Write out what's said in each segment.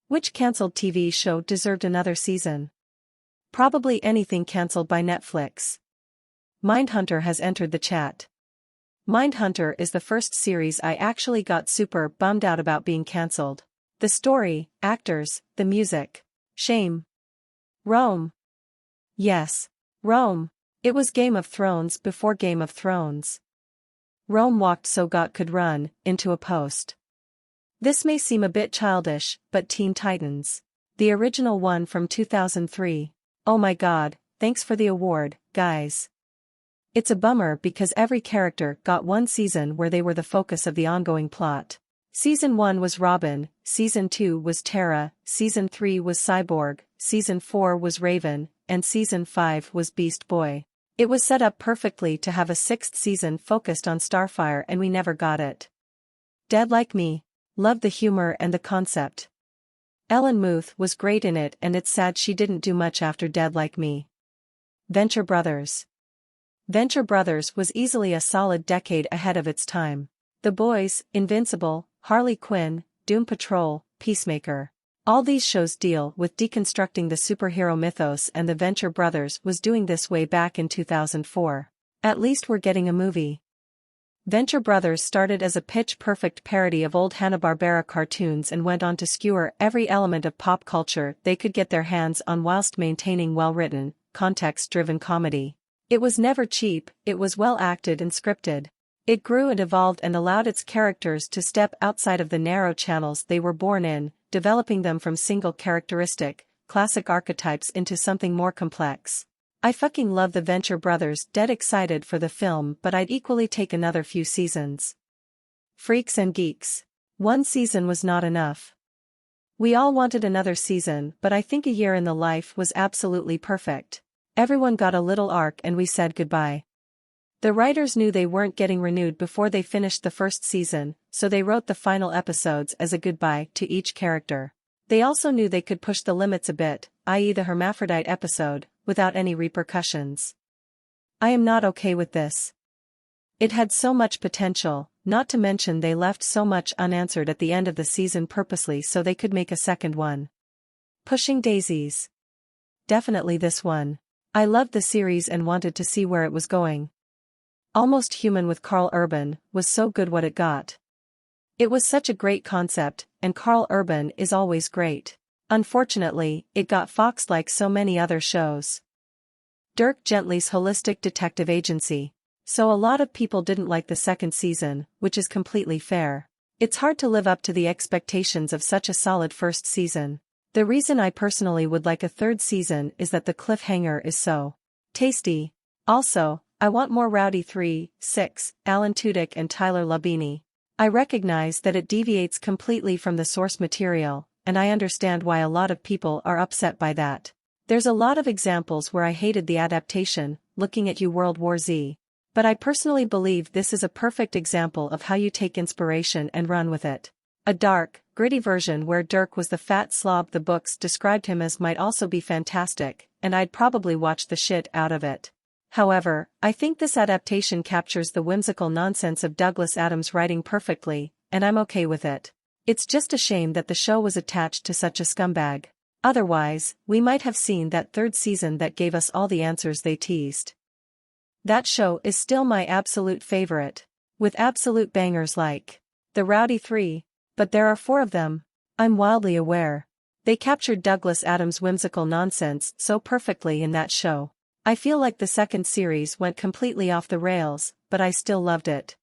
Which cancelled TV show deserved another season? Probably anything cancelled by Netflix. Mindhunter has entered the chat. Mindhunter is the first series I actually got super bummed out about being cancelled. The story, actors, the music. Shame. Rome. Yes. Rome. It was Game of Thrones before Game of Thrones. Rome walked so God could run, into a post. This may seem a bit childish, but Teen Titans. The original one from 2003. Oh my god, thanks for the award, guys. It's a bummer because every character got one season where they were the focus of the ongoing plot. Season 1 was Robin, Season 2 was Tara, Season 3 was Cyborg, Season 4 was Raven, and Season 5 was Beast Boy. It was set up perfectly to have a sixth season focused on Starfire and we never got it. Dead Like Me. Loved the humor and the concept. Ellen Muth was great in it and it's sad she didn't do much after Dead Like Me. Venture Brothers. Venture Brothers was easily a solid decade ahead of its time. The Boys, Invincible, Harley Quinn, Doom Patrol, Peacemaker. All these shows deal with deconstructing the superhero mythos and the Venture Brothers was doing this way back in 2004. At least we're getting a movie. Venture Brothers started as a pitch-perfect parody of old Hanna-Barbera cartoons and went on to skewer every element of pop culture they could get their hands on whilst maintaining well-written, context-driven comedy. It was never cheap, it was well-acted and scripted. It grew and evolved and allowed its characters to step outside of the narrow channels they were born in, developing them from single characteristic, classic archetypes into something more complex. I fucking love the Venture Brothers, dead excited for the film, but I'd equally take another few seasons. Freaks and Geeks. One season was not enough. We all wanted another season, but I think a year in the life was absolutely perfect. Everyone got a little arc and we said goodbye. The writers knew they weren't getting renewed before they finished the first season, so they wrote the final episodes as a goodbye to each character. They also knew they could push the limits a bit, i.e. the hermaphrodite episode, without any repercussions. I am not okay with this. It had so much potential, not to mention they left so much unanswered at the end of the season purposely so they could make a second one. Pushing Daisies. Definitely this one. I loved the series and wanted to see where it was going. Almost Human with Carl Urban was so good what it got. It was such a great concept, and Carl Urban is always great. Unfortunately, it got Fox like so many other shows. Dirk Gently's Holistic Detective Agency. So a lot of people didn't like the second season, which is completely fair. It's hard to live up to the expectations of such a solid first season. The reason I personally would like a third season is that the cliffhanger is so tasty. Also, I want more Rowdy 3, 6, Alan Tudyk and Tyler Labine. I recognize that it deviates completely from the source material, and I understand why a lot of people are upset by that. There's a lot of examples where I hated the adaptation, looking at you World War Z. But I personally believe this is a perfect example of how you take inspiration and run with it. A dark, gritty version where Dirk was the fat slob the books described him as might also be fantastic, and I'd probably watch the shit out of it. However, I think this adaptation captures the whimsical nonsense of Douglas Adams' writing perfectly, and I'm okay with it. It's just a shame that the show was attached to such a scumbag. Otherwise, we might have seen that third season that gave us all the answers they teased. That show is still my absolute favorite, with absolute bangers like The Rowdy 3, but there are 4 of them. I'm wildly aware. They captured Douglas Adams' whimsical nonsense so perfectly in that show. I feel like the second series went completely off the rails, but I still loved it.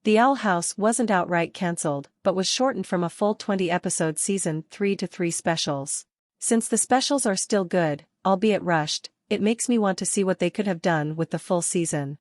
The Owl House wasn't outright cancelled, but was shortened from a full 20-episode season 3 to 3 specials. Since the specials are still good, albeit rushed, it makes me want to see what they could have done with the full season.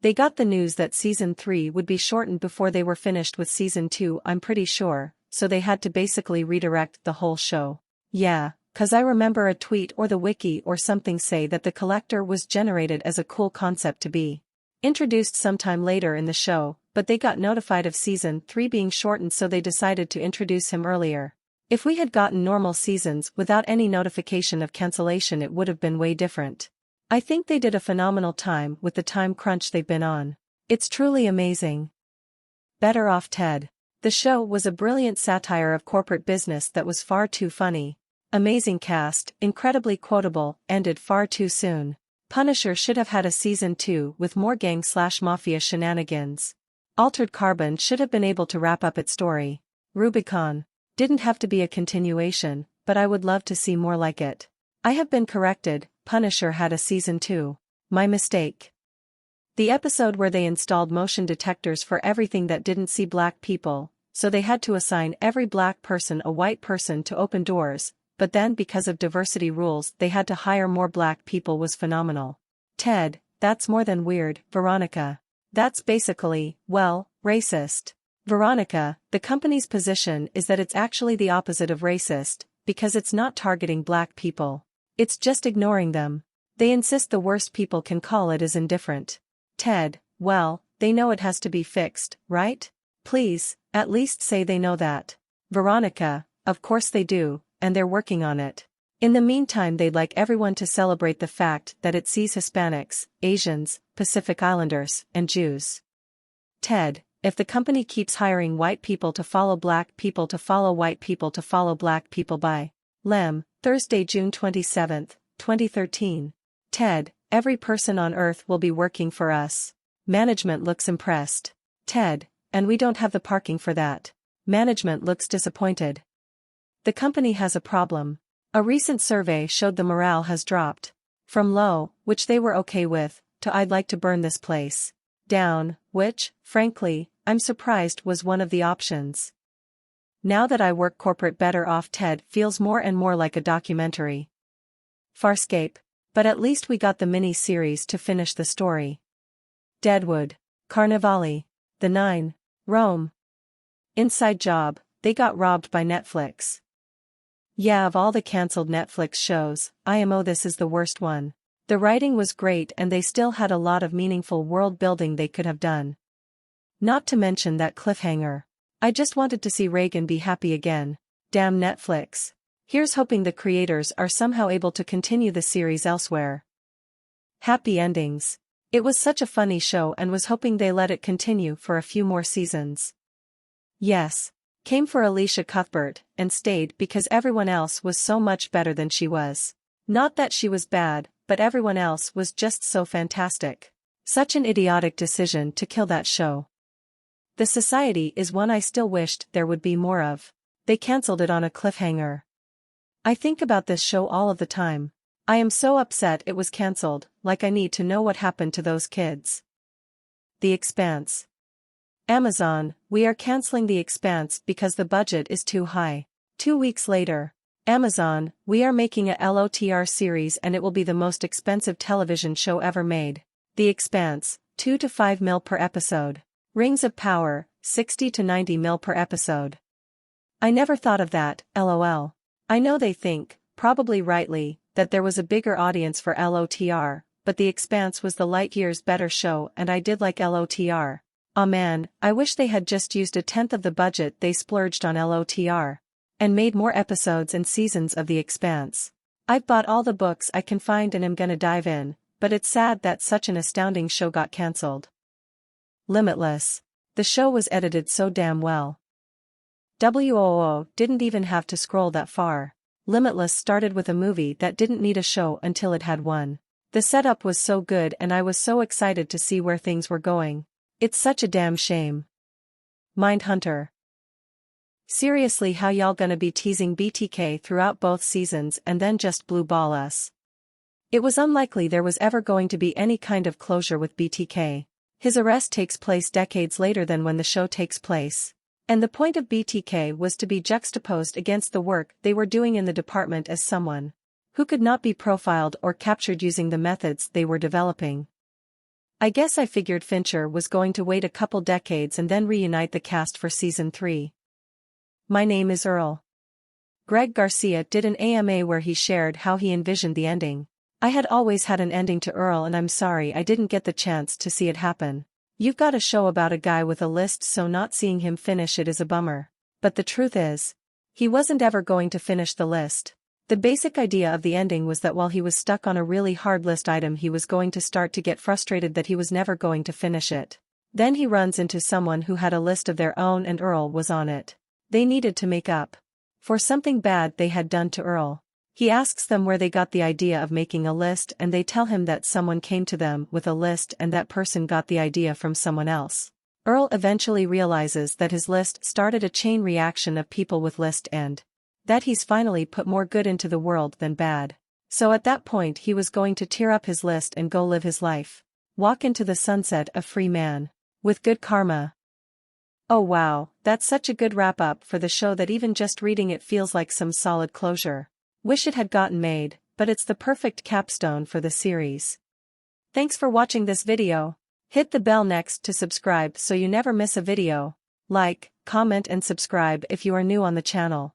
They got the news that season 3 would be shortened before they were finished with season 2, I'm pretty sure, so they had to basically redirect the whole show. Yeah. 'Cause I remember a tweet or the wiki or something say that the Collector was generated as a cool concept to be introduced sometime later in the show, but they got notified of season 3 being shortened so they decided to introduce him earlier. If we had gotten normal seasons without any notification of cancellation it would have been way different. I think they did a phenomenal time with the time crunch they've been on. It's truly amazing. Better Off Ted. The show was a brilliant satire of corporate business that was far too funny. Amazing cast, incredibly quotable, ended far too soon. Punisher should have had a season 2 with more gang/mafia shenanigans. Altered Carbon should have been able to wrap up its story. Rubicon didn't have to be a continuation, but I would love to see more like it. I have been corrected, Punisher had a season 2. My mistake. The episode where they installed motion detectors for everything that didn't see black people, so they had to assign every black person a white person to open doors, but then because of diversity rules they had to hire more black people was phenomenal. Ted, that's more than weird, Veronica. That's basically, well, racist. Veronica, the company's position is that it's actually the opposite of racist, because it's not targeting black people. It's just ignoring them. They insist the worst people can call it is indifferent. Ted, well, they know it has to be fixed, right? Please, at least say they know that. Veronica, of course they do, and they're working on it. In the meantime they'd like everyone to celebrate the fact that it sees Hispanics, Asians, Pacific Islanders, and Jews. Ted, if the company keeps hiring white people to follow black people to follow white people to follow black people by Lem, Thursday, June 27, 2013. Ted, every person on earth will be working for us. Management looks impressed. Ted, and we don't have the parking for that. Management looks disappointed. The company has a problem. A recent survey showed the morale has dropped. From low, which they were okay with, to I'd like to burn this place down, which, frankly, I'm surprised was one of the options. Now that I work corporate better off, Ted feels more and more like a documentary. Farscape. But at least we got the mini-series to finish the story. Deadwood. Carnivale. The 9. Rome. Inside Job, they got robbed by Netflix. Yeah, of all the cancelled Netflix shows, IMO this is the worst one. The writing was great and they still had a lot of meaningful world building they could have done. Not to mention that cliffhanger. I just wanted to see Reagan be happy again. Damn Netflix. Here's hoping the creators are somehow able to continue the series elsewhere. Happy endings. It was such a funny show and was hoping they let it continue for a few more seasons. Yes. Came for Alicia Cuthbert and stayed because everyone else was so much better than she was. Not that she was bad, but everyone else was just so fantastic. Such an idiotic decision to kill that show. The Society is one I still wished there would be more of. They cancelled it on a cliffhanger. I think about this show all of the time. I am so upset it was cancelled, like I need to know what happened to those kids. The Expanse. Amazon, we are cancelling The Expanse because the budget is too high. 2 weeks later. Amazon, we are making a LOTR series and it will be the most expensive television show ever made. The Expanse, 2 to 5 mil per episode. Rings of Power, 60 to 90 mil per episode. I never thought of that, lol. I know they think, probably rightly, that there was a bigger audience for LOTR, but The Expanse was the light years better show and I did like LOTR. Aw man, I wish they had just used 1/10 of the budget they splurged on LOTR. And made more episodes and seasons of The Expanse. I've bought all the books I can find and am gonna dive in, but it's sad that such an astounding show got cancelled. Limitless. The show was edited so damn well. WOO didn't even have to scroll that far. Limitless started with a movie that didn't need a show until it had one. The setup was so good and I was so excited to see where things were going. It's such a damn shame. Mindhunter. Seriously, how y'all gonna be teasing BTK throughout both seasons and then just blue ball us? It was unlikely there was ever going to be any kind of closure with BTK. His arrest takes place decades later than when the show takes place. And the point of BTK was to be juxtaposed against the work they were doing in the department as someone who could not be profiled or captured using the methods they were developing. I guess I figured Fincher was going to wait a couple decades and then reunite the cast for season 3. My name is Earl. Greg Garcia did an AMA where he shared how he envisioned the ending. I had always had an ending to Earl and I'm sorry I didn't get the chance to see it happen. You've got a show about a guy with a list, so not seeing him finish it is a bummer. But the truth is, he wasn't ever going to finish the list. The basic idea of the ending was that while he was stuck on a really hard list item he was going to start to get frustrated that he was never going to finish it. Then he runs into someone who had a list of their own and Earl was on it. They needed to make up for something bad they had done to Earl. He asks them where they got the idea of making a list and they tell him that someone came to them with a list and that person got the idea from someone else. Earl eventually realizes that his list started a chain reaction of people with list and that he's finally put more good into the world than bad. So at that point he was going to tear up his list and go live his life. Walk into the sunset a free man. With good karma. Oh wow, that's such a good wrap-up for the show that even just reading it feels like some solid closure. Wish it had gotten made, but it's the perfect capstone for the series. Thanks for watching this video. Hit the bell next to subscribe so you never miss a video. Like, comment and subscribe if you are new on the channel.